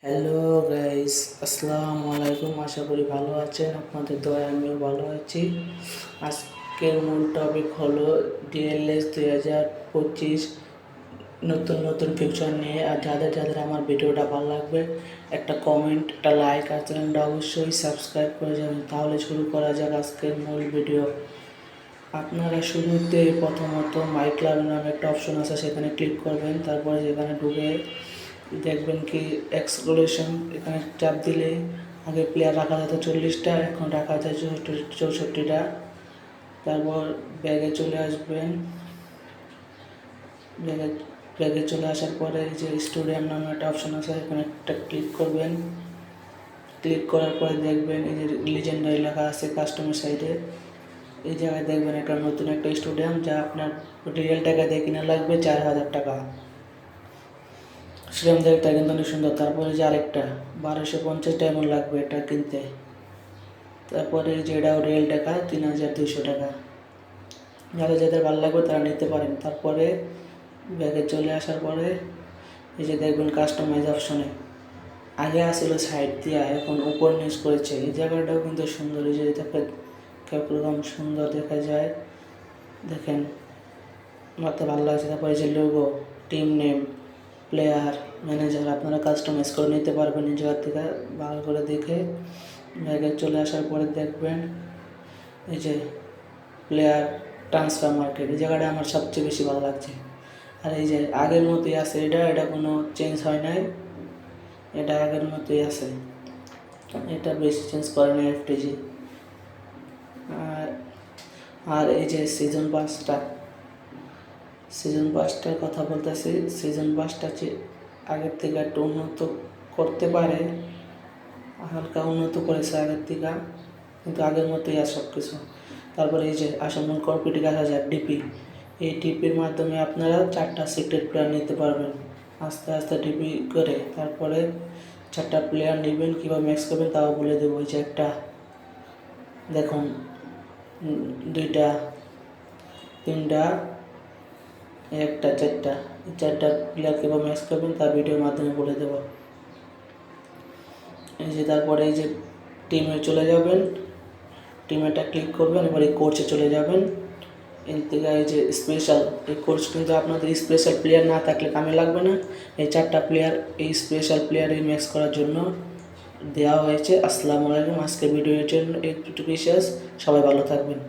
Hello guys, আসসালামু আলাইকুম। আশা করি ভালো আছেন। আপনাদের দয়ায় আমিও ভালো আছি। আজকের মূল টপিক হলো ডিএলএস 2025 নতুন নতুন ফিচার নিয়ে। আর যাদের যাদের আমার ভিডিওটা ভালো লাগবে একটা কমেন্ট, একটা লাইক আর চ্যানেলটা অবশ্যই সাবস্ক্রাইব করে যাবেন। তাহলে শুরু করা যাক আজকের মূল ভিডিও। আপনারা শুরুতে প্রথমত মাই ক্লাব নামে একটা অপশন আছে, সেখানে ক্লিক করবেন। তারপরে যেখানে ঢুকে দেখবেন কি এক্সক্লুশন, এখানে চাপ দিলে আগে প্লেয়ার রাখা যেত 40টা, এখন রাখা যায় 64টা। তারপর ব্যাগে চলে আসবেন। ব্যাগে চলে আসার পরে যে স্টেডিয়াম নামে একটা অপশন আছে, এখানে একটা ক্লিক করবেন। ক্লিক করার পরে দেখবেন এই যে লিজেন্ডারি লেখা আছে কাস্টমার সাইডে। এই জায়গায় দেখবেন একটা নতুন একটা স্টেডিয়াম, যা আপনার রিয়েল টাকা দিয়ে কিনা লাগবে 4000 টাকা। স্টেডিয়াম দেখতে কিন্তু অনেক সুন্দর। তারপরে যে আরেকটা 1250 ডায়মন্ড লাগবে এটা কিনতে। তারপরে যে এটাও রিয়েল টাকা 3200 টাকা। যাদের যাদের ভালো লাগবে তারা নিতে পারেন। তারপরে ব্যাগে চলে আসার পরে এই যে দেখবেন কাস্টমাইজ অপশনে আগে আসলে সাইড দিয়া, এখন উপর নিচ করেছে। এই জায়গাটাও কিন্তু সুন্দর, এই যে কিরকম সুন্দর দেখা যায় দেখেন, আমার তো ভালো লাগছে। তারপরে যে logo, team name, player, manager আপনারা কাস্টমাইজ করে নিতে পারবেন এই জায়গা থেকে ভালো করে দেখে। ব্যাগে চলে আসার পরে দেখবেন এই যে প্লেয়ার ট্রান্সফার মার্কেট, এই জায়গাটা আমার সবচেয়ে বেশি ভালো লাগছে। আর এই যে আগের মতোই আছে, এটা কোনো চেঞ্জ হয় নাই, এটা আগের মতোই আছে, এটা বেশি চেঞ্জ করে না এফটিজি। আর এই যে সিজন পাসটার কথা বলতেছি। সিজন পাসটা আগের থেকে একটু উন্নত করতে পারে, হালকা উন্নত করেছে আগের থেকে, কিন্তু আগের মতোই আর সব কিছু। তারপরে এই যে আসন্ন কম্পিটিভ আসা যায় ডিপি, এই ডিপির মাধ্যমে আপনারা 4টা সিক্রেট প্লেয়ার নিতে পারবেন আস্তে আস্তে ডিপি করে। তারপরে 4টা প্লেয়ার নেবেন, কীভাবে ম্যাক্স করবেন তাও বলে দেবো। এই যে একটা দেখুন, 2টা, 3টা, একটা, 4টা প্লেয়ার কীভাবে ম্যাচ করবেন তার ভিডিওর মাধ্যমে বলে দেব। এই যে তারপরে এই যে টিমে চলে যাবেন, টিমেটা ক্লিক করবেন, এবার এই কোর্সে চলে যাবেন। এর থেকে এই যে স্পেশাল, এই কোর্স কিন্তু আপনাদের স্পেশাল প্লেয়ার না থাকলে কামে লাগবে না। এই 4টা প্লেয়ার এই স্পেশাল প্লেয়ারে ম্যাচ করার জন্য দেওয়া হয়েছে। আসসালামু আলাইকুম। আজকে ভিডিওর জন্য একটু বিশেষ, সবাই ভালো থাকবেন।